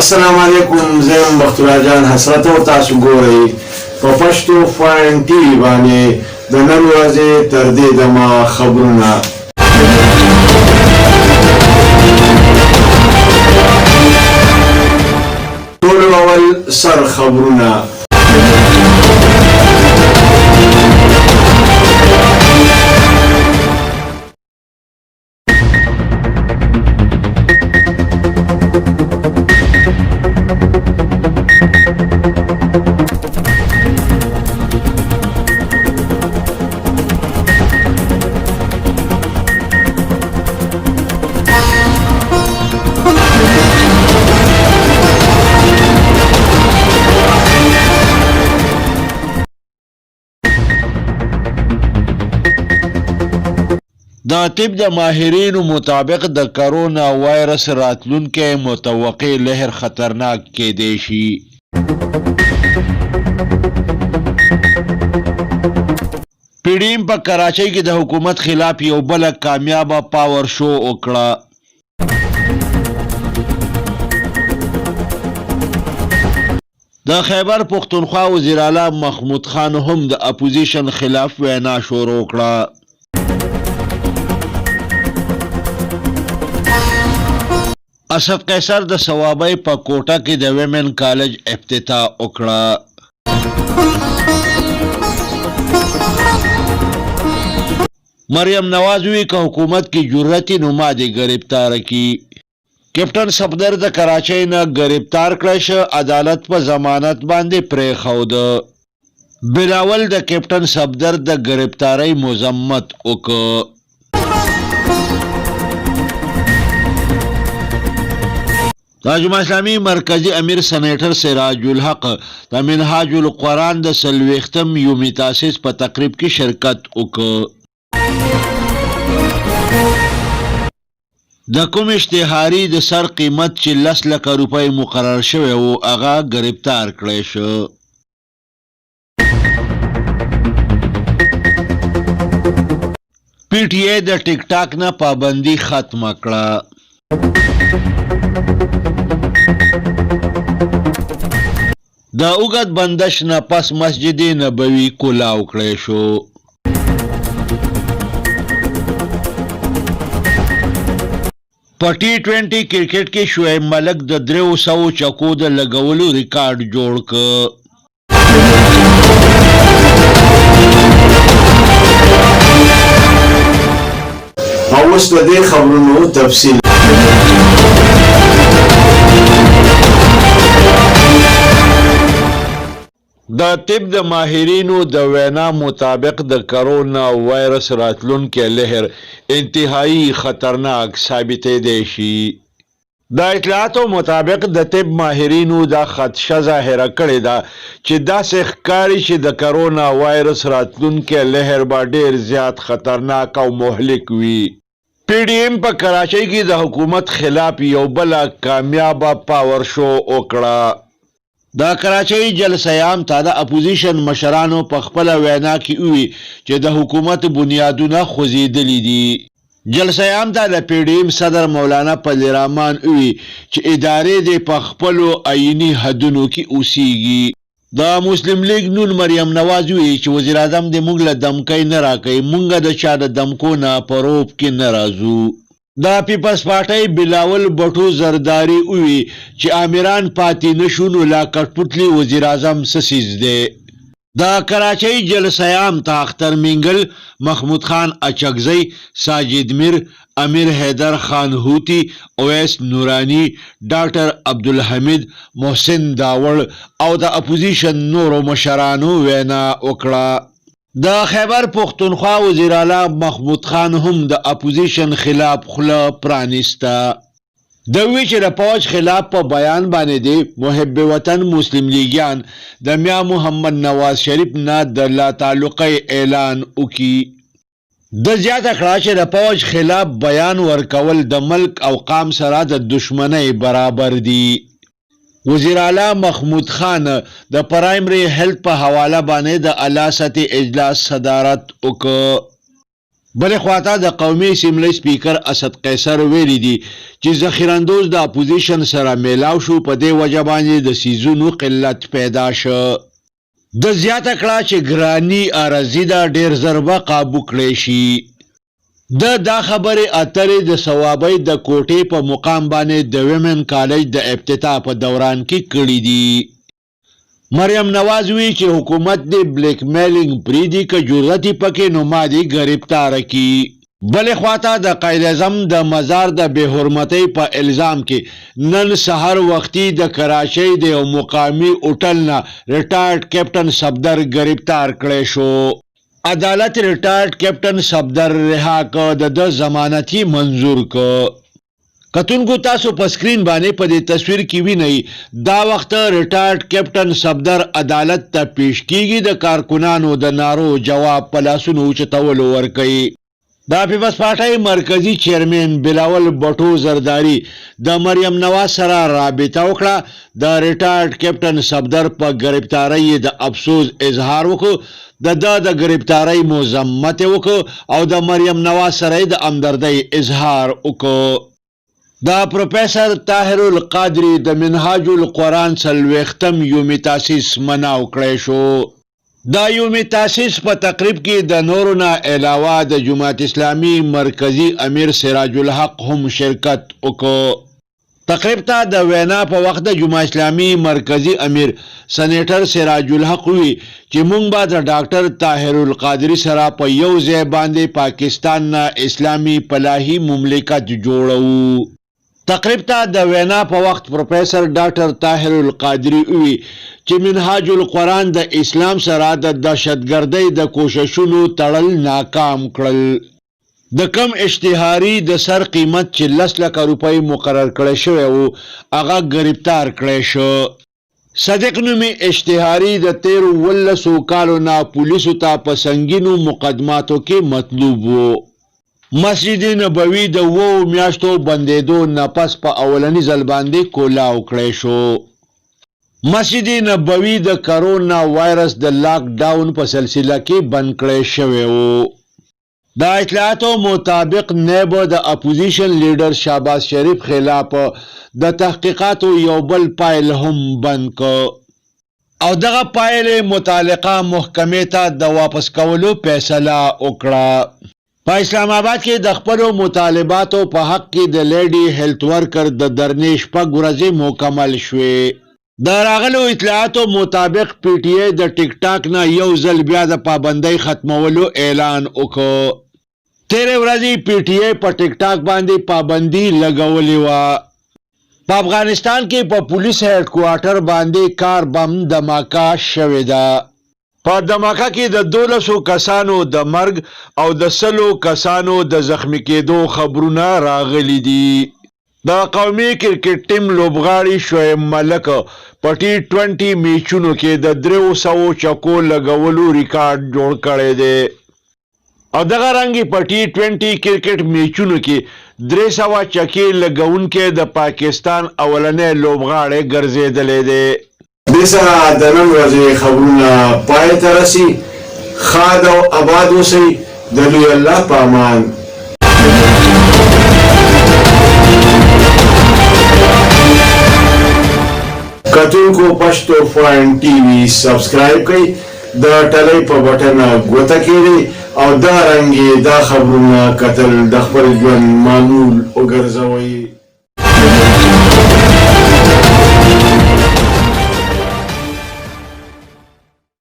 السلام علیکم زم بختیار جان حسرت او تاسو ګورئ په پښتو فاین ټي وي باندې د نن ورځې تر دې دمه خبرونه ټول اول سر خبرونه د طب د ماهرینو مطابق د کرونا وایرس راتلونکی متوقع لهر خطرناک کېدی شي. پیډیم په کراچۍ کې د حکومت خلاف یو بل کامیابه پاور شو وکړه. د خیبر پختونخوا وزیر اعلی محمود خان هم د اپوزیشن خلاف وینا شروع کړه. اسد قیصر د ثوابۍ په کوټه کې د ویمن کالج افتتاح وکړه. مریم نواز وی که حکومت کی جرأت نو ما دې گرفتار کی. کیپټن صفدر د کراچۍ نه گرفتار کړی شو، عدالت په ضمانت باندې پرېښود. بلاول د کیپټن صفدر د گرفتاری مذمت وکړ. د جماعت اسلامي مرکزی امیر سینیټر سراج الحق د منهاج القرآن د 40م یومي تاسیس په تقریب کې شرکت وکړ. د کوم اشتهاري د سر قیمت چې 10 لک روپۍ مقرر شوی و هغه گرفتار کړی شو. پی ټی ای د ټیک ټاک نه پابندي ختمه کړه. د اوږد بندش نه پس مسجد نبوي کولاو کړی شو. په ټي 20 کرکټ کې شعیب ملک د 300 چکو د لګولو ریکارډ جوړ کړ. اوس د دې خبرونو تفصیل د طب د ماهرینو د وینا مطابق د کرونا وایرس راتلونکی لهر انتهایی خطرناک ثابتېدی شي. د اطلاعاتو مطابق د طب ماهرینو دا خدشه ظاهره کړې ده چې داسې ښکاري چې د کرونا وایرس راتلونکی لهر به ډېر زیات خطرناک او مهلک وي. پی ډی ایم په کراچۍ کې د حکومت خلاف یو بله کامیابه پاور شو وکړه. د کراچۍ جلسه عام ته د اپوزیشن مشرانو په خپله وینا کې وویل چې د حکومت بنیادونه خوځېدلي دي. جلسه عام ته د پی ډی ایم صدر مولانا فضل الرحمن وویل چې ادارې دې په خپلو آییني حدونو کې اوسیږي. د مسلم لیگ نون مریم نواز وی چې وزیر اعظم دې موږ له دمکۍ نه راکوي، موږ د چا د دمکو نه په روب کې نه راځو. د پیپلز پارټۍ بلاول بټو زرداری وی چې امیران پاتې نشو نو لا کټپټلی وزیر اعظم څه څیز دی. د کراچۍ جلسه عام ته اختر منگل، محمود خان اچکزی، ساجد میر، امیر حیدر خان هوتی، اویس نورانی، ډاکټر عبدالحمید، محسن داوړ او د اپوزیشن نورو مشرانو وینا وکړه. د خیبر پختونخوا وزیر اعلی محمود خان هم د اپوزیشن خلاف خوله پرانیسته. د وی چې د پوج خلاف په بیان باندې دی محب وطن مسلم لیگیان د میا محمد نواز شریف نه د لا تعلقي اعلان وکي. د زیاته کړه چې د پوج خلاف بیان ورکول د ملک او قام سره د دشمنۍ برابر دي. وزیر اعلی محمود خان د پرایمری هیلث په حواله باندې د اعلی سطحي اجلاس صدارت وکړ. بلې خواته د قومي اسمبلی سپیکر اسد قیصر ویلي دي چې ذخیراندوز د اپوزیشن سره میلاو شو، په دې وجه باندې د سیزونو قلت پیدا شو. د زیاته کړه چې ګرانی ارزي دا ډیر زر به قابو کړی شي. دا خبرې اترې د ثوابۍ د کوټې په مقام باندې د ویمن کالج د افتتاح په دوران کې کړي دي. مریم نواز وی چې حکومت د بلیک میلینګ پریدي که جرأت پکې نو ما دي گرفتار کی. بلې خواته د قائد اعظم د مزار د بے حرمتۍ په الزام کې نن سحر وختي د کراچۍ د یو مقامي هوټل نه ریټایرډ کیپټن صفدر گرفتار کړی شو. عدالت ریټایرډ کیپټن صفدر رها کړ، د ضمانتي منظور کړ. کتونکو تاسو په سکرین باندې په دې تصویر کې وینئ دا وخت ریټایرډ کیپټن صفدر عدالت ته پیش کیږي، د کارکنانو د نارو جواب په لاسونو اوچتولو ورکوي. د پیپلز پارټۍ مرکزی چیرمن بلاول بټو زرداری د مریم نواز سره رابطه وکړه. د ریټایرډ کیپټن صفدر په گرفتاری د افسوس اظهار وکړ، د گرفتاری مذمت وکړ او د مریم نواز سره د همدردۍ اظهار وکړ. دا پروفیسر طاهر القادری د منهاج القرآن څلوېښتم یومي تاسیس مناو کړی شو. دا یومي تاسیس په تقریب کې د نورو نه علاوه د جماعت اسلامي مرکزی امیر سراج الحق هم شرکت وکړ. تقریب ته د وینا په وخت د جماعت اسلامي مرکزی امیر سینیټر سراج الحق وی چې مونږ به د ډاکټر طاهر القادری سره په یو ځای باندې پاکستان نه اسلامي فلاحي مملکت جوړو. تقریب ته د وینا په وخت پروفیسر ډاکټر طاهر القادری وی چې منهاج القرآن د اسلام سره د دهشتګردۍ د کوششونو تړل ناکام کړل. د کم اشتهاري د سر قیمت چې 10 لکه روپۍ مقرر کړی شوی و هغه گرفتار کړی شو. صدق نومي اشتهاري د 13 کالو نه پولیسو ته په سنگینو مقدماتو کې مطلوب و. مسجد نبوي د 2 میاشتو بندیدو نه پس په اولنی ځل باندې کولاو کړی شو. مسجد نبوي د کرونا وایرس د لاک ډاون په سلسله کې بند کړی شوی و. د اطلاعاتو مطابق نیب د اپوزیشن لیډر شهباز شریف خلاف د تحقیقاتو یو بل فایل هم بند کړ او دغه فایل متعلقه محکمې ته د واپس کولو فیصله وکړه. په اسلام آباد کې د خپلو مطالباتو په حق کې د لیډي هیلث ورکر د درنې 6 ورځې مکمل شوې. د راغلو اطلاعاتو مطابق پی ټی ای د ټیک ټاک نه یو ځل بیا د پابندۍ ختمولو اعلان وکړ. 13 ورځې پی ټی ای په ټیک ټاک باندې پابندي لګولې وه. په افغانستان کې په پولیس هیډ کوارټر باندې کار بم دماکه شوې ده. په دماکه کې د 12 کسانو د مرګ او د 100 کسانو د زخمی کېدو خبرونه راغلي دي. د قومي کرکټ ټیم لوبغاړي شعیب ملک په T20 میچونو کې د 300 چکو لګولو ریکارډ جوړ کړی دی او دغه رنګ په T20 کرکټ میچونو کې 300 چکې لګونکې د پاکستان اولنې لوبغاړی ګرځېدلی دی. دې سره د نن ورځې خبرونه پای ته رسي. ښاد او آباد اوسئ. د لوی الله په امان. کتونکو پښتو فاین ټي وي سبسکرایب کړئ، د ټلۍ په بټن ګوته کړئ او دا رنګې دا خبرونه کتل د خپل ژوند معمول وګرځوئ.